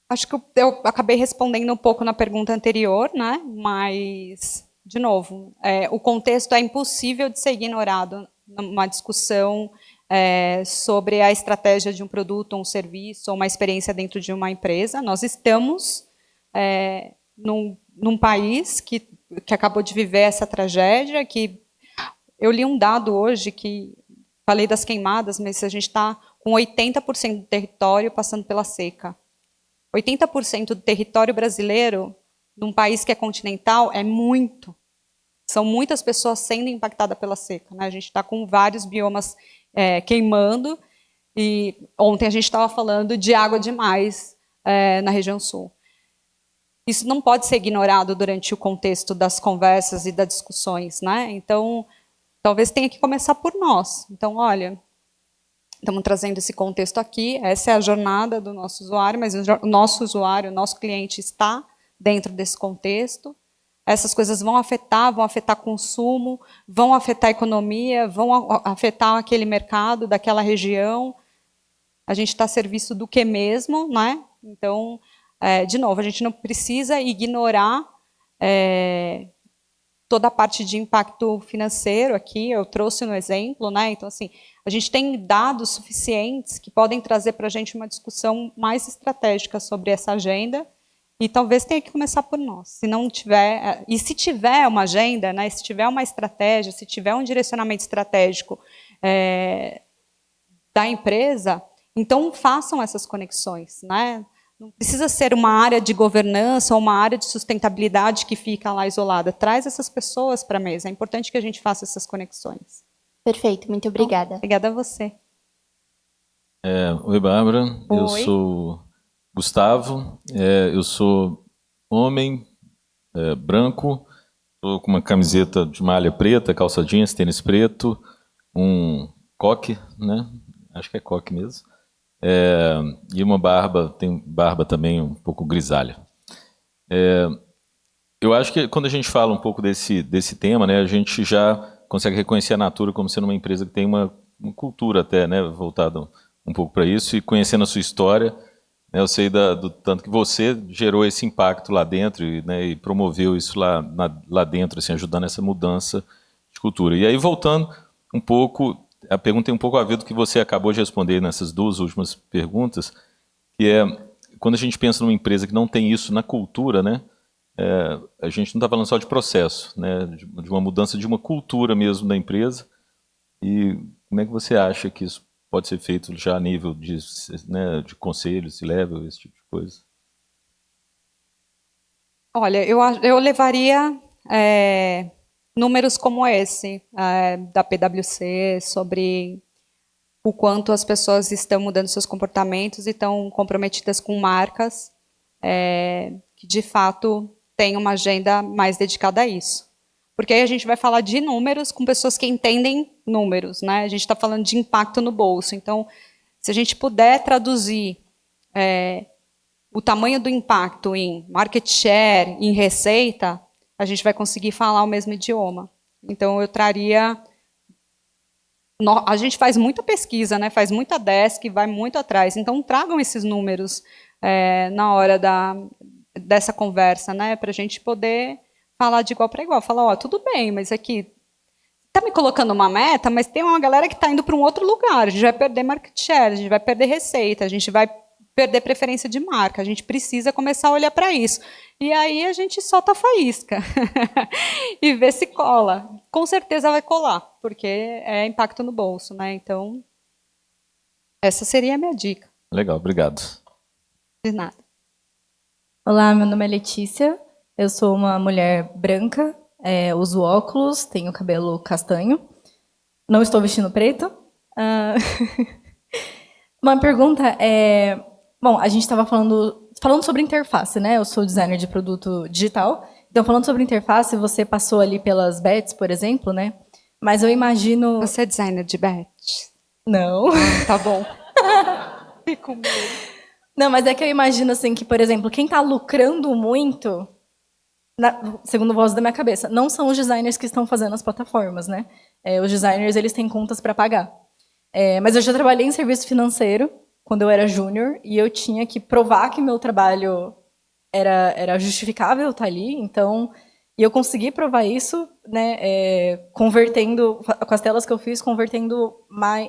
Acho que eu acabei respondendo um pouco na pergunta anterior, né? Mas, de novo, o contexto é impossível de ser ignorado numa discussão sobre a estratégia de um produto, um serviço, ou uma experiência dentro de uma empresa. Nós estamos num país que acabou de viver essa tragédia, que eu li um dado hoje que falei das queimadas, mas a gente está com 80% do território passando pela seca. 80% do território brasileiro, num país que é continental, é muito. São muitas pessoas sendo impactadas pela seca, né? A gente está com vários biomas queimando, e ontem a gente estava falando de água demais na região sul. Isso não pode ser ignorado durante o contexto das conversas e das discussões, né? Então, talvez tenha que começar por nós. Então, olha, estamos trazendo esse contexto aqui, essa é a jornada do nosso usuário, mas o nosso usuário, o nosso cliente está dentro desse contexto. Essas coisas vão afetar consumo, vão afetar a economia, vão afetar aquele mercado daquela região. A gente está a serviço do que mesmo, né? Então, de novo, a gente não precisa ignorar toda a parte de impacto financeiro aqui, eu trouxe no exemplo, né? Então, assim, a gente tem dados suficientes que podem trazer para a gente uma discussão mais estratégica sobre essa agenda, e talvez tenha que começar por nós. Se não tiver, e se tiver uma agenda, né, se tiver uma estratégia, se tiver um direcionamento estratégico da empresa, então façam essas conexões, né? Não precisa ser uma área de governança ou uma área de sustentabilidade que fica lá isolada. Traz essas pessoas para a mesa. É importante que a gente faça essas conexões. Perfeito, muito obrigada. Então, obrigada a você. Oi, Bárbara. Oi. Eu sou Gustavo. Eu sou homem, branco. Estou com uma camiseta de malha preta, calça jeans, tênis preto, um coque, né? Acho que é coque mesmo. E uma barba, tem barba também um pouco grisalha. Eu acho que quando a gente fala um pouco desse tema, né, a gente já consegue reconhecer a Natura como sendo uma empresa que tem uma cultura até, né, voltada um pouco para isso, e conhecendo a sua história, né, eu sei do tanto que você gerou esse impacto lá dentro e promoveu isso lá dentro, assim, ajudando essa mudança de cultura. E aí, voltando um pouco, a pergunta tem um pouco a ver do que você acabou de responder nessas duas últimas perguntas, que é, quando a gente pensa numa empresa que não tem isso na cultura, né, a gente não está falando só de processo, né, de uma mudança de uma cultura mesmo da empresa. E como é que você acha que isso pode ser feito já a nível de conselhos, C-level, esse tipo de coisa? Olha, eu levaria números como esse da PwC sobre o quanto as pessoas estão mudando seus comportamentos e estão comprometidas com marcas que, de fato, têm uma agenda mais dedicada a isso. Porque aí a gente vai falar de números com pessoas que entendem números, né? A gente está falando de impacto no bolso. Então, se a gente puder traduzir o tamanho do impacto em market share, em receita, a gente vai conseguir falar o mesmo idioma. Então, eu traria... A gente faz muita pesquisa, né? Faz muita desk, vai muito atrás. Então, tragam esses números na hora dessa conversa, né? Para a gente poder falar de igual para igual. Falar, ó, tudo bem, mas aqui está me colocando uma meta, mas tem uma galera que está indo para um outro lugar. A gente vai perder market share, a gente vai perder receita, a gente vai perder preferência de marca. A gente precisa começar a olhar para isso. E aí a gente solta a faísca e vê se cola. Com certeza vai colar, porque é impacto no bolso, né? Então, essa seria a minha dica. Legal, obrigado. De nada. Olá, meu nome é Letícia. Eu sou uma mulher branca, uso óculos, tenho cabelo castanho. Não estou vestindo preto. Uma pergunta é... Bom, a gente estava falando sobre interface, né? Eu sou designer de produto digital. Então, falando sobre interface, você passou ali pelas bets, por exemplo, né? Mas eu imagino... Você é designer de bets? Não. Tá bom. Fico meio... Não, mas é que eu imagino assim que, por exemplo, quem está lucrando muito, segundo voz da minha cabeça, não são os designers que estão fazendo as plataformas, né? Os designers, eles têm contas para pagar. Mas eu já trabalhei em serviço financeiro quando eu era júnior e eu tinha que provar que meu trabalho era justificável estar ali. Então, e eu consegui provar isso, né? Convertendo com as telas que eu fiz, convertendo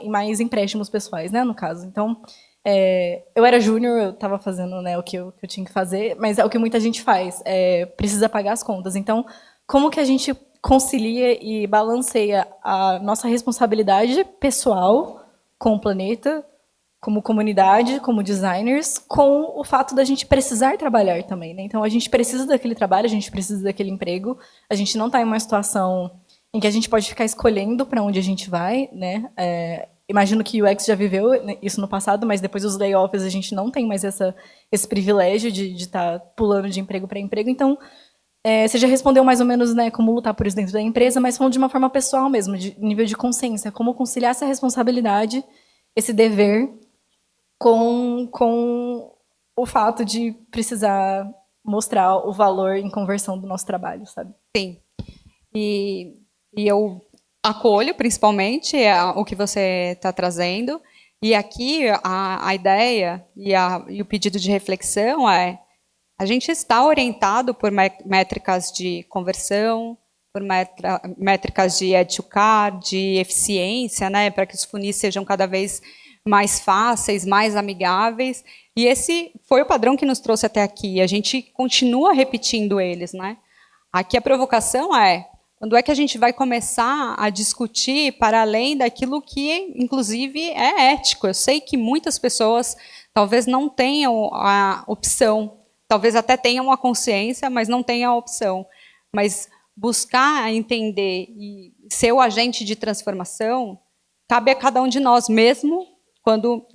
em mais empréstimos pessoais, né? No caso. Então eu era júnior, eu estava fazendo, né, o que eu tinha que fazer, mas é o que muita gente faz, precisa pagar as contas. Então, como que a gente concilia e balanceia a nossa responsabilidade pessoal com o planeta, como comunidade, como designers, com o fato da gente precisar trabalhar também, né? Então, a gente precisa daquele trabalho, a gente precisa daquele emprego, a gente não está em uma situação em que a gente pode ficar escolhendo para onde a gente vai, né? Imagino que o UX já viveu isso no passado, mas depois dos layoffs a gente não tem mais esse privilégio de estar pulando de emprego para emprego. Então, você já respondeu mais ou menos, né, como lutar por isso dentro da empresa, mas falando de uma forma pessoal mesmo, de nível de consciência, como conciliar essa responsabilidade, esse dever, com o fato de precisar mostrar o valor em conversão do nosso trabalho, sabe? Sim. E eu acolho, principalmente, o que você está trazendo. E aqui a ideia e o pedido de reflexão é: a gente está orientado por métricas de conversão, por métricas de add to cart, de eficiência, né, para que os funis sejam cada vez mais fáceis, mais amigáveis. E esse foi o padrão que nos trouxe até aqui. A gente continua repetindo eles, né? Aqui a provocação é: quando é que a gente vai começar a discutir para além daquilo que, inclusive, é ético? Eu sei que muitas pessoas talvez não tenham a opção, talvez até tenham a consciência, mas não tenham a opção. Mas buscar entender e ser o agente de transformação cabe a cada um de nós, mesmo quando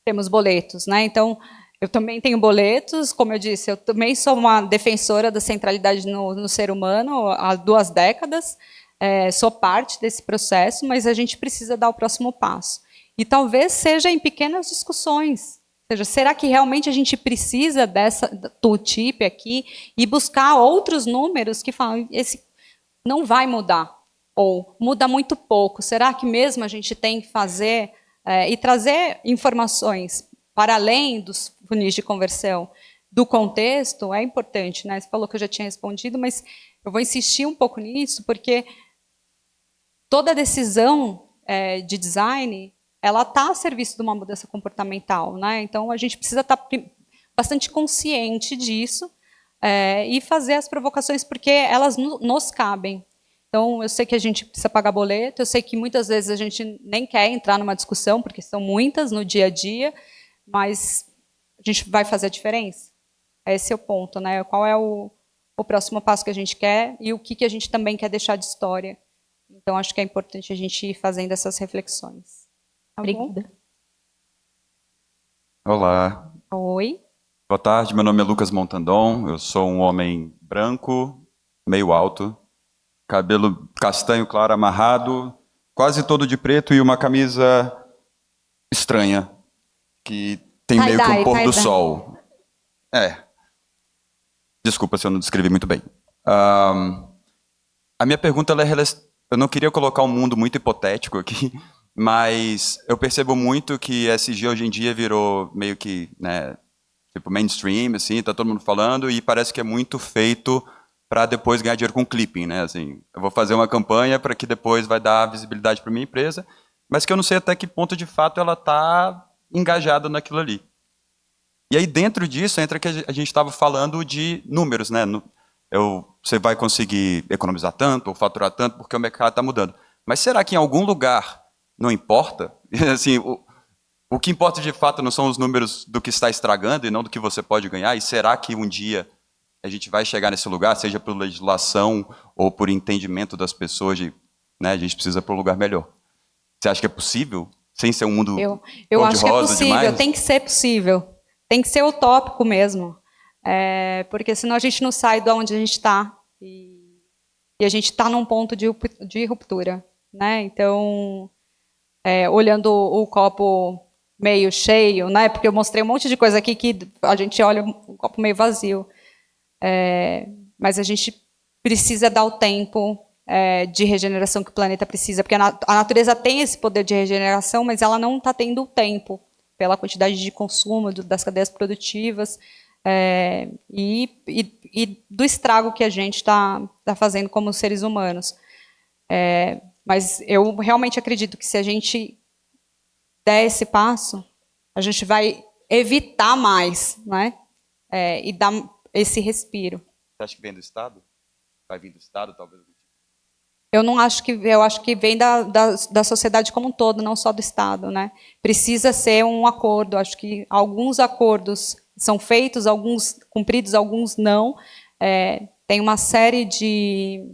temos boletos, né? Então, eu também tenho boletos, como eu disse, eu também sou uma defensora da centralidade no ser humano há 2 décadas, sou parte desse processo, mas a gente precisa dar o próximo passo. E talvez seja em pequenas discussões. Ou seja, será que realmente a gente precisa dessa tooltip aqui e buscar outros números que falam, esse não vai mudar, ou muda muito pouco. Será que mesmo a gente tem que fazer e trazer informações para além dos funis de conversão, do contexto, é importante, né? Você falou que eu já tinha respondido, mas eu vou insistir um pouco nisso, porque toda decisão de design, ela está a serviço de uma mudança comportamental, né? Então, a gente precisa estar bastante consciente disso e fazer as provocações, porque elas nos cabem. Então, eu sei que a gente precisa pagar boleto, eu sei que muitas vezes a gente nem quer entrar numa discussão, porque são muitas no dia a dia, mas a gente vai fazer a diferença? Esse é o ponto, né? Qual é o próximo passo que a gente quer e o que a gente também quer deixar de história. Então, acho que é importante a gente ir fazendo essas reflexões. Tá bom? Obrigada. Olá. Oi. Boa tarde, meu nome é Lucas Montandon, eu sou um homem branco, meio alto, cabelo castanho claro amarrado, quase todo de preto e uma camisa estranha, que tem meio que um pôr do sol. Desculpa se eu não descrevi muito bem. A minha pergunta, eu não queria colocar um mundo muito hipotético aqui, mas eu percebo muito que SG hoje em dia virou meio que, né, tipo mainstream, assim, tá todo mundo falando, e parece que é muito feito para depois ganhar dinheiro com clipping, né? Assim, eu vou fazer uma campanha para que depois vai dar visibilidade para minha empresa, mas que eu não sei até que ponto de fato ela está engajada naquilo ali. E aí dentro disso entra que a gente estava falando de números, né? Você vai conseguir economizar tanto ou faturar tanto porque o mercado está mudando. Mas será que em algum lugar não importa? Assim, o que importa de fato não são os números do que está estragando e não do que você pode ganhar? E será que um dia a gente vai chegar nesse lugar, seja por legislação ou por entendimento das pessoas de, né, a gente precisa para um lugar melhor? Você acha que é possível? Sem ser um mundo eu acho que é possível, demais? tem que ser possível. Tem que ser utópico mesmo. Porque senão a gente não sai de onde a gente está. E a gente está num ponto de ruptura. Né? Então, olhando o copo meio cheio, né? Porque eu mostrei um monte de coisa aqui que a gente olha o copo meio vazio. Mas a gente precisa dar o tempo de regeneração que o planeta precisa, porque a natureza tem esse poder de regeneração, mas ela não está tendo o tempo pela quantidade de consumo das cadeias produtivas e do estrago que a gente está fazendo como seres humanos. Mas eu realmente acredito que se a gente der esse passo, a gente vai evitar mais, né? E dar esse respiro. Você acha que vem do Estado? Vai vir do Estado, talvez? Eu acho que vem da sociedade como um todo, não só do Estado, né? Precisa ser um acordo. Acho que alguns acordos são feitos, alguns cumpridos, alguns não. Tem uma série de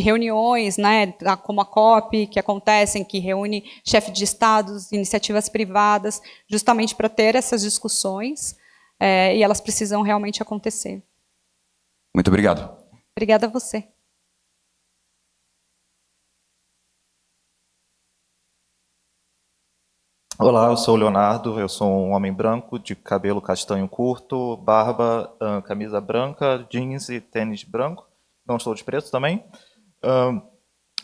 reuniões, né? Como a COP, que acontecem, que reúne chefes de estados, iniciativas privadas, justamente para ter essas discussões. E elas precisam realmente acontecer. Muito obrigado. Obrigada a você. Olá, eu sou o Leonardo, eu sou um homem branco, de cabelo castanho curto, barba, camisa branca, jeans e tênis branco. Não estou de preto também.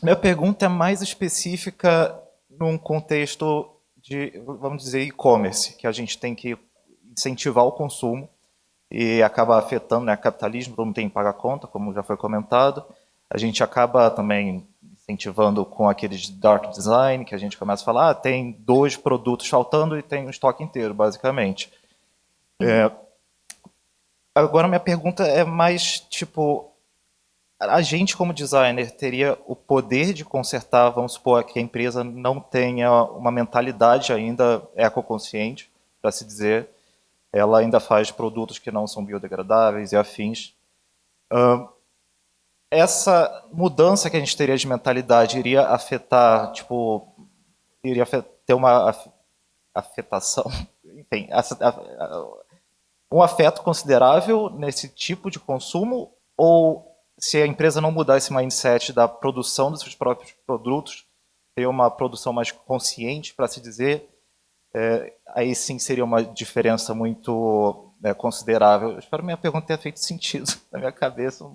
Minha pergunta é mais específica num contexto de, vamos dizer, e-commerce, que a gente tem que incentivar o consumo e acaba afetando, né, capitalismo, todo mundo tem que pagar conta, como já foi comentado. A gente acaba também incentivando com aqueles dark design, que a gente começa a falar, tem 2 produtos faltando e tem um estoque inteiro, basicamente. Agora, minha pergunta é mais, tipo, a gente como designer teria o poder de consertar, vamos supor, que a empresa não tenha uma mentalidade ainda ecoconsciente, para se dizer, ela ainda faz produtos que não são biodegradáveis e afins. Essa mudança que a gente teria de mentalidade iria afetar, tipo, iria ter uma afetação, enfim, um afeto considerável nesse tipo de consumo, ou se a empresa não mudar esse mindset da produção dos seus próprios produtos, ter uma produção mais consciente, para se dizer, aí sim seria uma diferença muito considerável. Eu espero que minha pergunta tenha feito sentido na minha cabeça.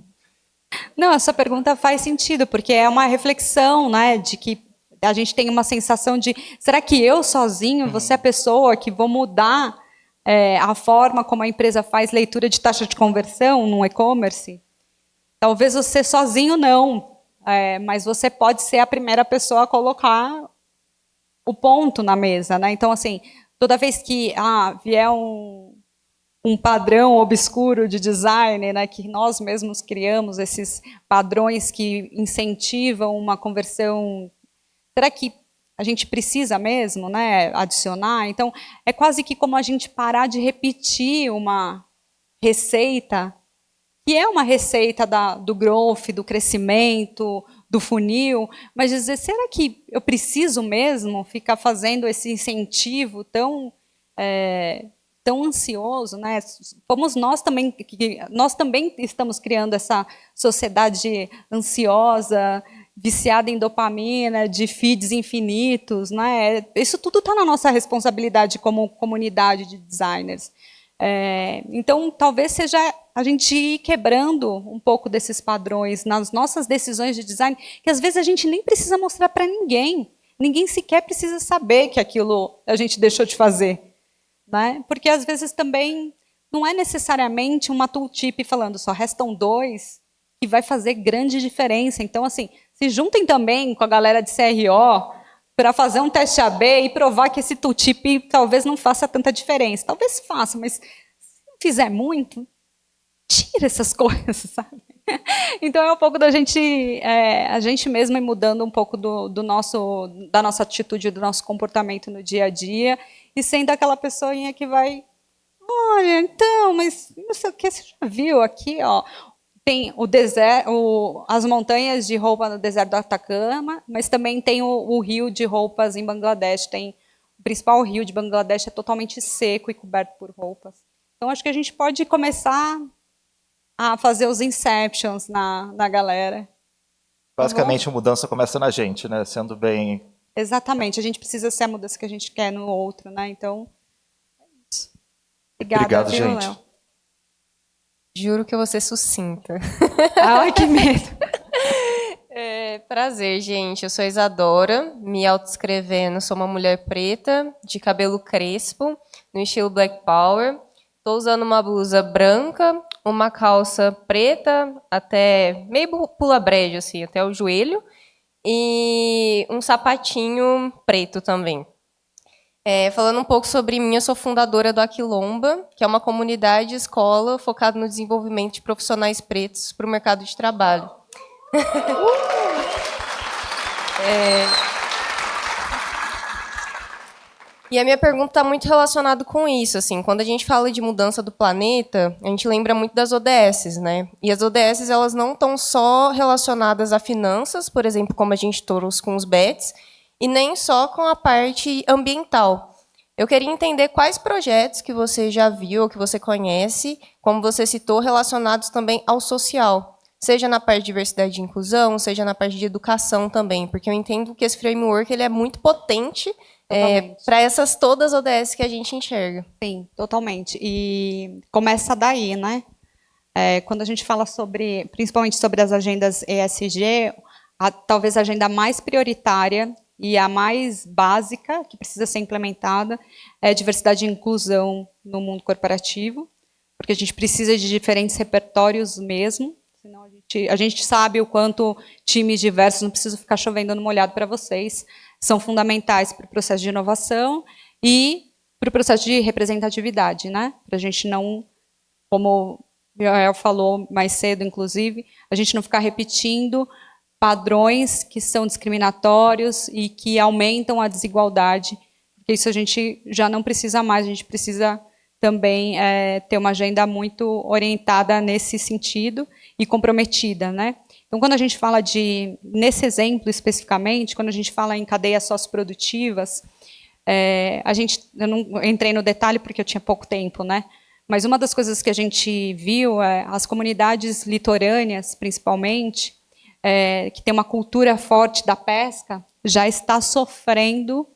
Não, essa pergunta faz sentido, porque é uma reflexão, né, de que A gente tem uma sensação de, será que eu sozinho, você é a pessoa que vou mudar a forma como a empresa faz leitura de taxa de conversão no e-commerce? Talvez você sozinho não, mas você pode ser a primeira pessoa a colocar o ponto na mesa, né? Então, assim, toda vez que vier um padrão obscuro de design, né, que nós mesmos criamos, esses padrões que incentivam uma conversão, será que a gente precisa mesmo, né, adicionar? Então, é quase que como a gente parar de repetir uma receita, que é uma receita do growth, do crescimento, do funil, mas dizer, será que eu preciso mesmo ficar fazendo esse incentivo tão ansioso, né? Fomos nós também estamos criando essa sociedade ansiosa, viciada em dopamina, de feeds infinitos, né? Isso tudo está na nossa responsabilidade como comunidade de designers. Então, talvez seja a gente ir quebrando um pouco desses padrões nas nossas decisões de design, que às vezes a gente nem precisa mostrar para ninguém. Ninguém sequer precisa saber que aquilo a gente deixou de fazer. Né? Porque às vezes também não é necessariamente uma tooltip falando só restam 2 que vai fazer grande diferença. Então, assim, se juntem também com a galera de CRO para fazer um teste AB e provar que esse tooltip talvez não faça tanta diferença. Talvez faça, mas se não fizer muito, tira essas coisas, sabe? Então é um pouco da gente, a gente mesmo ir mudando um pouco da nossa atitude, do nosso comportamento no dia a dia, e sendo aquela pessoinha que vai, olha, então, mas não sei o que, você já viu aqui, ó, tem o deserto, as montanhas de roupa no deserto do Atacama, mas também tem o rio de roupas em Bangladesh, o principal rio de Bangladesh é totalmente seco e coberto por roupas. Então acho que a gente pode começar a fazer os inceptions na galera. Basicamente, a mudança começa na gente, né? Sendo bem... Exatamente. A gente precisa ser a mudança que a gente quer no outro, né? Então, é isso. Obrigada, Obrigado, gente. Léo. Juro que eu vou ser sucinta. Ai, que medo. Prazer, gente. Eu sou Isadora, me autoescrevendo. Sou uma mulher preta, de cabelo crespo, no estilo Black Power. Estou usando uma blusa branca, uma calça preta, até meio pula-brejo, assim, até o joelho, e um sapatinho preto também. Falando um pouco sobre mim, eu sou fundadora do Aquilomba, que é uma comunidade escola focada no desenvolvimento de profissionais pretos para o mercado de trabalho. E a minha pergunta está muito relacionada com isso. Assim, quando a gente fala de mudança do planeta, a gente lembra muito das ODS, né? E as ODS elas não estão só relacionadas a finanças, por exemplo, como a gente trouxe com os BETs, e nem só com a parte ambiental. Eu queria entender quais projetos que você já viu ou que você conhece, como você citou, relacionados também ao social, seja na parte de diversidade e inclusão, seja na parte de educação também, porque eu entendo que esse framework ele é muito potente para essas todas as ODS que a gente enxerga. Sim, totalmente. E começa daí, né? Quando a gente fala principalmente sobre as agendas ESG, talvez a agenda mais prioritária e a mais básica, que precisa ser implementada, é diversidade e inclusão no mundo corporativo, porque a gente precisa de diferentes repertórios mesmo, senão a gente sabe o quanto times diversos, não preciso ficar chovendo no molhado para vocês, são fundamentais para o processo de inovação e para o processo de representatividade, né? Para a gente não, como o Joel falou mais cedo, inclusive, a gente não ficar repetindo padrões que são discriminatórios e que aumentam a desigualdade, porque isso a gente já não precisa mais, a gente precisa também ter uma agenda muito orientada nesse sentido e comprometida, né? Então, quando a gente fala nesse exemplo especificamente, quando a gente fala em cadeias socioprodutivas, eu não entrei no detalhe porque eu tinha pouco tempo, né? Mas uma das coisas que a gente viu as comunidades litorâneas, principalmente, que tem uma cultura forte da pesca, já está sofrendo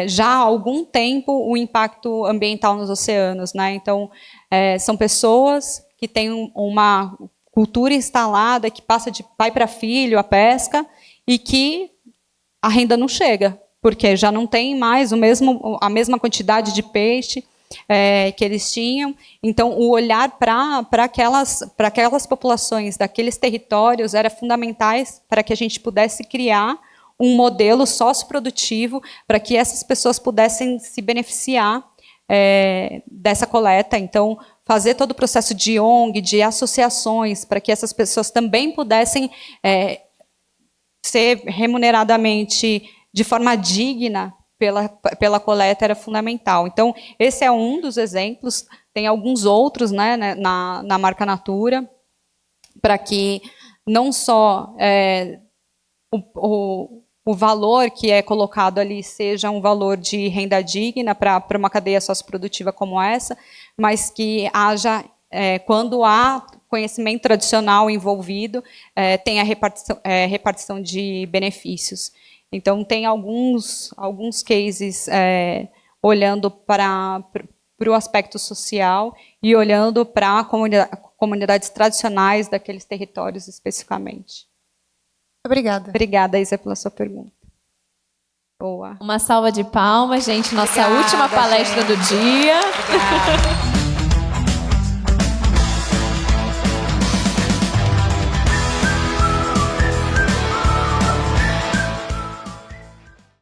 já há algum tempo o impacto ambiental nos oceanos, né? Então, são pessoas que têm uma cultura instalada que passa de pai para filho a pesca e que a renda não chega, porque já não tem mais a mesma quantidade de peixe que eles tinham. Então, o olhar para aquelas populações daqueles territórios era fundamental para que a gente pudesse criar um modelo socioprodutivo para que essas pessoas pudessem se beneficiar dessa coleta. Então, fazer todo o processo de ONG, de associações, para que essas pessoas também pudessem ser remuneradamente de forma digna pela coleta era fundamental. Então, esse é um dos exemplos, tem alguns outros, né, na marca Natura, para que não só o valor que é colocado ali seja um valor de renda digna para uma cadeia socioprodutiva como essa, mas que haja, quando há conhecimento tradicional envolvido, tem a repartição de benefícios. Então, tem alguns cases olhando para o aspecto social e olhando para comunidades tradicionais daqueles territórios especificamente. Obrigada. Obrigada, Isa, pela sua pergunta. Boa. Uma salva de palmas, gente. Nossa última palestra do dia. Obrigada.